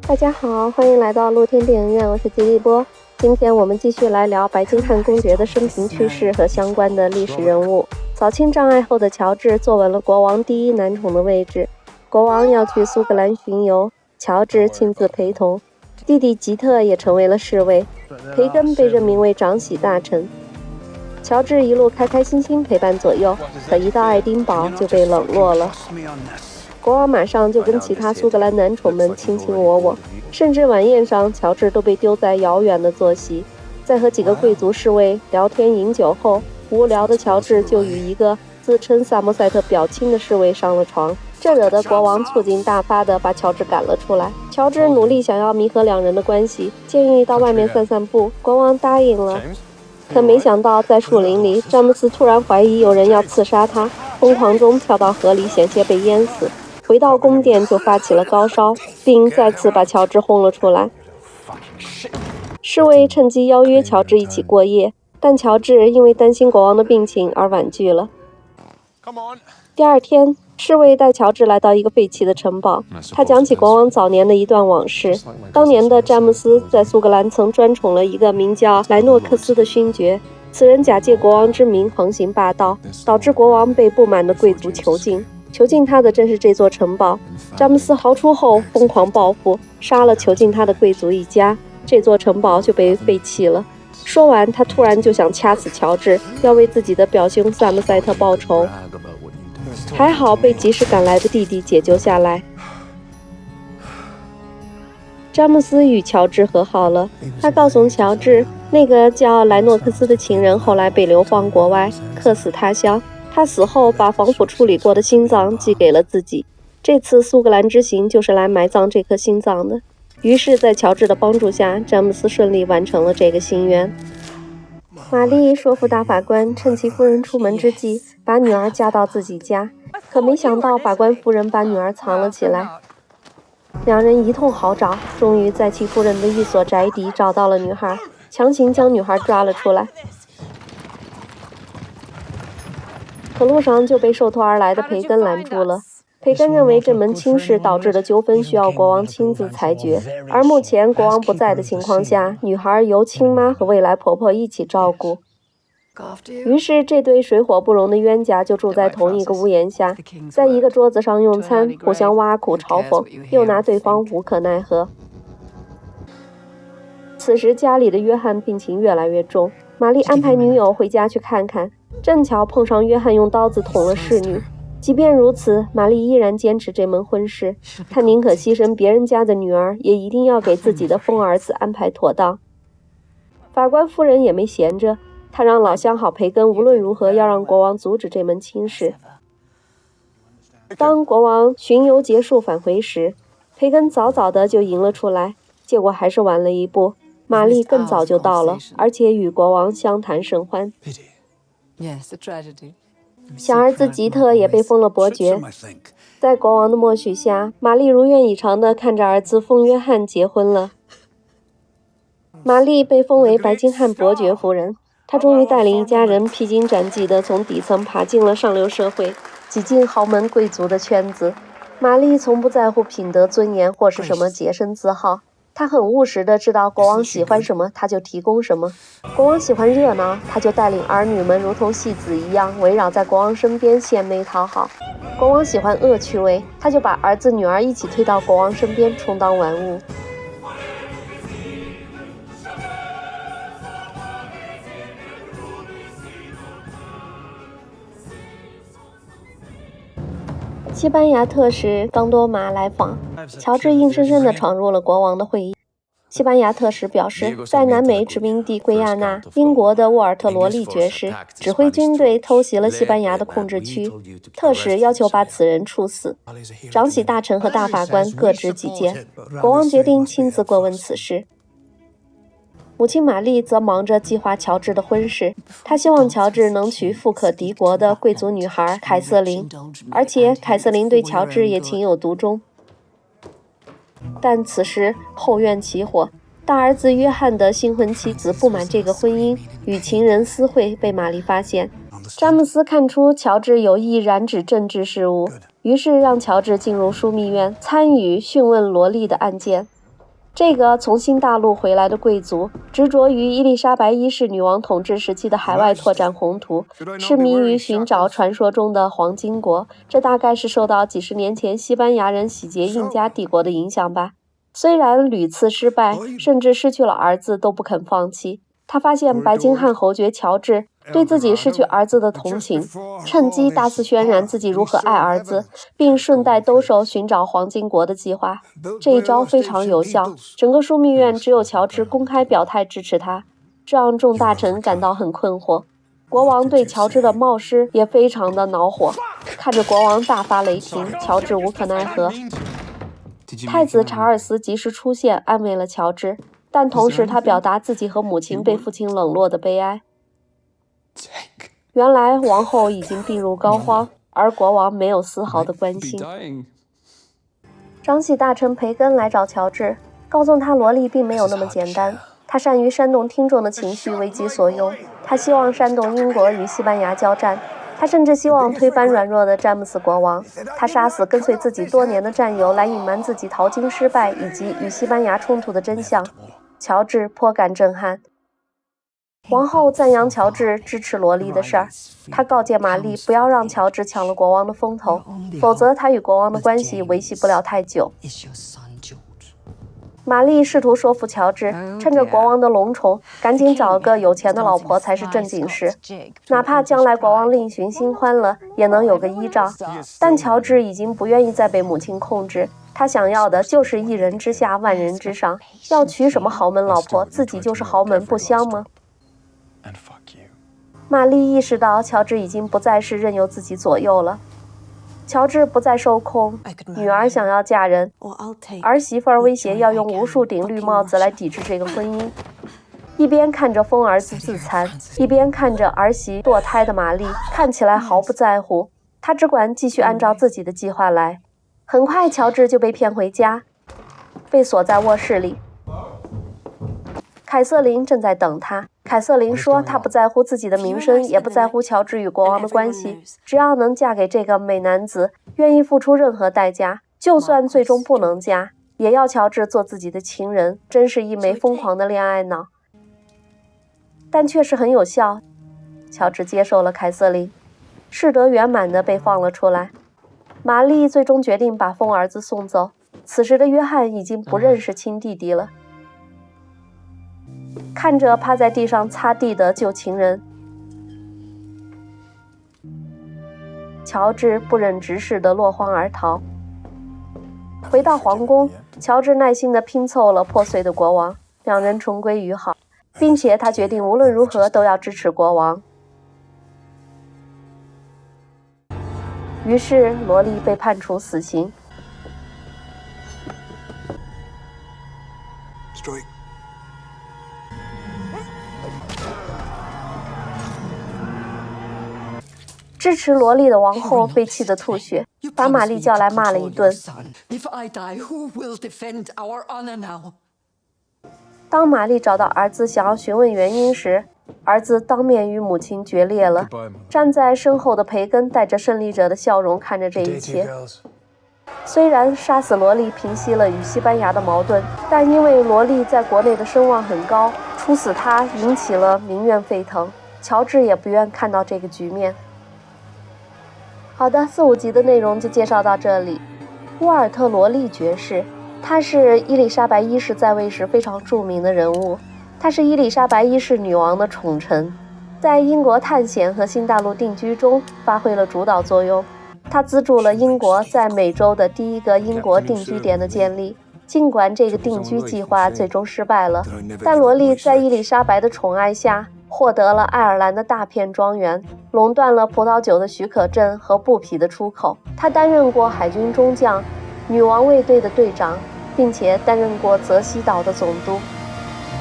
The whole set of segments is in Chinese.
大家好，欢迎来到露天电影院，我是吉利波。今天我们继续来聊白金汉公爵的生平趣事和相关的历史人物。扫清障碍后的乔治坐稳了国王第一男宠的位置。国王要去苏格兰巡游，乔治亲自陪同，弟弟吉特也成为了侍卫，培根被任命为长喜大臣。乔治一路开开心心陪伴左右，可一到爱丁堡就被冷落了。国王马上就跟其他苏格兰男宠们卿卿我我，甚至晚宴上乔治都被丢在遥远的坐席。在和几个贵族侍卫聊天饮酒后，无聊的乔治就与一个自称萨默塞特表亲的侍卫上了床，这惹得国王醋劲大发地把乔治赶了出来。乔治努力想要弥合两人的关系，建议到外面散散步，国王答应了。可没想到在树林里，詹姆斯突然怀疑有人要刺杀他，疯狂中跳到河里险些被淹死。回到宫殿就发起了高烧，并再次把乔治轰了出来。侍卫趁机邀约乔治一起过夜，但乔治因为担心国王的病情而婉拒了。第二天，侍卫带乔治来到一个废弃的城堡，他讲起国王早年的一段往事。当年的詹姆斯在苏格兰曾专宠了一个名叫莱诺克斯的勋爵，此人假借国王之名横行霸道，导致国王被不满的贵族囚禁。囚禁他的正是这座城堡。詹姆斯逃出后疯狂报复，杀了囚禁他的贵族一家，这座城堡就被废弃了。说完，他突然就想掐死乔治，要为自己的表兄萨默塞特报仇。还好被及时赶来的弟弟解救下来。詹姆斯与乔治和好了，他告诉乔治，那个叫莱诺克斯的情人后来被流放国外，客死他乡。他死后把防腐处理过的心脏寄给了自己，这次苏格兰之行就是来埋葬这颗心脏的。于是在乔治的帮助下，詹姆斯顺利完成了这个心愿。玛丽说服大法官趁其夫人出门之际把女儿嫁到自己家，可没想到法官夫人把女儿藏了起来。两人一通好找，终于在其夫人的一所宅邸找到了女孩，强行将女孩抓了出来。可路上就被受托而来的培根拦住了。培根认为这门亲事导致的纠纷需要国王亲自裁决，而目前国王不在的情况下，女孩由亲妈和未来婆婆一起照顾。于是这对水火不容的冤家就住在同一个屋檐下，在一个桌子上用餐，互相挖苦嘲讽，又拿对方无可奈何。此时家里的约翰病情越来越重，玛丽安排女友回家去看看，正巧碰上约翰用刀子捅了侍女。即便如此，玛丽依然坚持这门婚事，她宁可牺牲别人家的女儿，也一定要给自己的疯儿子安排妥当。法官夫人也没闲着，她让老相好培根无论如何要让国王阻止这门亲事。当国王巡游结束返回时，培根早早的就迎了出来，结果还是晚了一步。玛丽更早就到了，而且与国王相谈甚欢。小儿子吉特也被封了伯爵。在国王的默许下，玛丽如愿以偿地看着儿子封约翰结婚了。玛丽被封为白金汉伯爵夫人，她终于带领一家人披荆斩棘地从底层爬进了上流社会，挤进豪门贵族的圈子。玛丽从不在乎品德尊严或是什么洁身自好，他很务实的知道国王喜欢什么，他就提供什么。国王喜欢热闹，他就带领儿女们如同戏子一样围绕在国王身边献媚讨好。国王喜欢恶趣味，他就把儿子女儿一起推到国王身边充当玩物。西班牙特使冈多玛来访，乔治硬生生地闯入了国王的会议。西班牙特使表示，在南美殖民地圭亚那，英国的沃尔特罗利爵士指挥军队偷袭了西班牙的控制区，特使要求把此人处死。长喜大臣和大法官各执己见，国王决定亲自过问此事。母亲玛丽则忙着计划乔治的婚事，她希望乔治能娶富可敌国的贵族女孩凯瑟琳，而且凯瑟琳对乔治也情有独钟。但此时后院起火，大儿子约翰的新婚妻子不满这个婚姻，与情人私会被玛丽发现。詹姆斯看出乔治有意染指政治事务，于是让乔治进入枢密院参与讯问罗莉的案件。这个从新大陆回来的贵族，执着于伊丽莎白一世女王统治时期的海外拓展宏图，痴迷于寻找传说中的黄金国。这大概是受到几十年前西班牙人洗劫印加帝国的影响吧。虽然屡次失败，甚至失去了儿子都不肯放弃。他发现白金汉侯爵乔治对自己失去儿子的同情，趁机大肆渲染自己如何爱儿子，并顺带兜售寻找黄金国的计划。这一招非常有效，整个枢密院只有乔治公开表态支持他，这让众大臣感到很困惑。国王对乔治的冒失也非常的恼火，看着国王大发雷霆，乔治无可奈何。太子查尔斯及时出现，安慰了乔治，但同时他表达自己和母亲被父亲冷落的悲哀。原来王后已经病入膏肓，而国王没有丝毫的关心。张喜大臣培根来找乔治，告诉他罗莉并没有那么简单，他善于煽动听众的情绪，为己所用。他希望煽动英国与西班牙交战，他甚至希望推翻软弱的詹姆斯国王。他杀死跟随自己多年的战友，来隐瞒自己淘金失败以及与西班牙冲突的真相。乔治颇感震撼。王后赞扬乔治支持罗莉的事儿，她告诫玛丽不要让乔治抢了国王的风头，否则她与国王的关系维系不了太久。玛丽试图说服乔治，趁着国王的龙宠，赶紧找个有钱的老婆才是正经事，哪怕将来国王另寻新欢了，也能有个依仗。但乔治已经不愿意再被母亲控制，他想要的就是一人之下，万人之上。要娶什么豪门老婆，自己就是豪门，不香吗？玛丽意识到乔治已经不再是任由自己左右了。乔治不再受控，女儿想要嫁人，儿媳妇威胁要用无数顶绿帽子来抵制这个婚姻。一边看着疯儿子自残，一边看着儿媳堕胎的玛丽，看起来毫不在乎。她只管继续按照自己的计划来。很快，乔治就被骗回家，被锁在卧室里。凯瑟琳正在等他。凯瑟琳说，她不在乎自己的名声，也不在乎乔治与国王的关系，只要能嫁给这个美男子，愿意付出任何代价，就算最终不能嫁，也要乔治做自己的情人。真是一枚疯狂的恋爱脑，但确实很有效。乔治接受了凯瑟琳，事得圆满地被放了出来。玛丽最终决定把疯儿子送走。此时的约翰已经不认识亲弟弟了。看着趴在地上擦地的旧情人，乔治不忍直视地落荒而逃。回到皇宫，乔治耐心地拼凑了破碎的国王，两人重归于好，并且他决定无论如何都要支持国王。于是罗莉被判处死刑。支持罗莉的王后被气得吐血，把玛丽叫来骂了一顿。当玛丽找到儿子想要询问原因时，儿子当面与母亲决裂了。站在身后的培根带着胜利者的笑容看着这一切。虽然杀死罗莉平息了与西班牙的矛盾，但因为罗莉在国内的声望很高，处死她引起了民怨沸腾。乔治也不愿看到这个局面。好的，4、5集的内容就介绍到这里。沃尔特·罗莉爵士，他是伊丽莎白一世在位时非常著名的人物，他是伊丽莎白一世女王的宠臣，在英国探险和新大陆定居中发挥了主导作用。他资助了英国在美洲的第一个英国定居点的建立，尽管这个定居计划最终失败了，但罗莉在伊丽莎白的宠爱下获得了爱尔兰的大片庄园，垄断了葡萄酒的许可证和布匹的出口。他担任过海军中将、女王卫队的队长，并且担任过泽西岛的总督。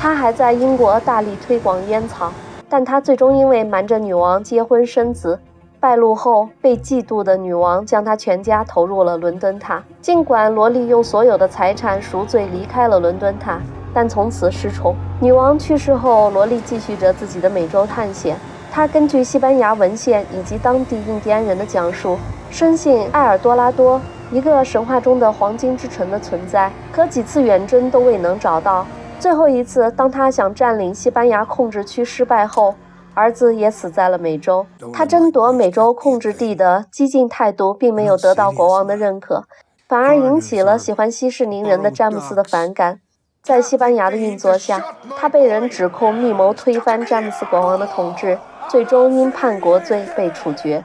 他还在英国大力推广烟草，但他最终因为瞒着女王结婚生子，败露后被嫉妒的女王将他全家投入了伦敦塔。尽管罗莉用所有的财产赎罪离开了伦敦塔，但从此失宠。女王去世后，罗莉继续着自己的美洲探险。她根据西班牙文献以及当地印第安人的讲述，深信埃尔多拉多一个神话中的黄金之城的存在，可几次远征都未能找到。最后一次，当他想占领西班牙控制区失败后，儿子也死在了美洲。他争夺美洲控制地的激进态度并没有得到国王的认可，反而引起了喜欢息事宁人的詹姆斯的反感。在西班牙的运作下，他被人指控密谋推翻詹姆斯国王的统治，最终因叛国罪被处决。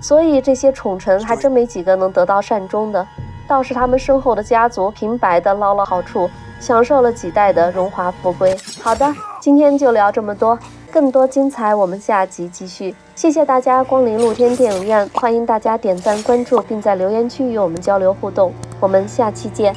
所以这些宠臣还真没几个能得到善终的，倒是他们身后的家族平白的捞了好处，享受了几代的荣华富贵。好的，今天就聊这么多，更多精彩我们下集继续。谢谢大家光临露天电影院，欢迎大家点赞关注，并在留言区与我们交流互动。我们下期见。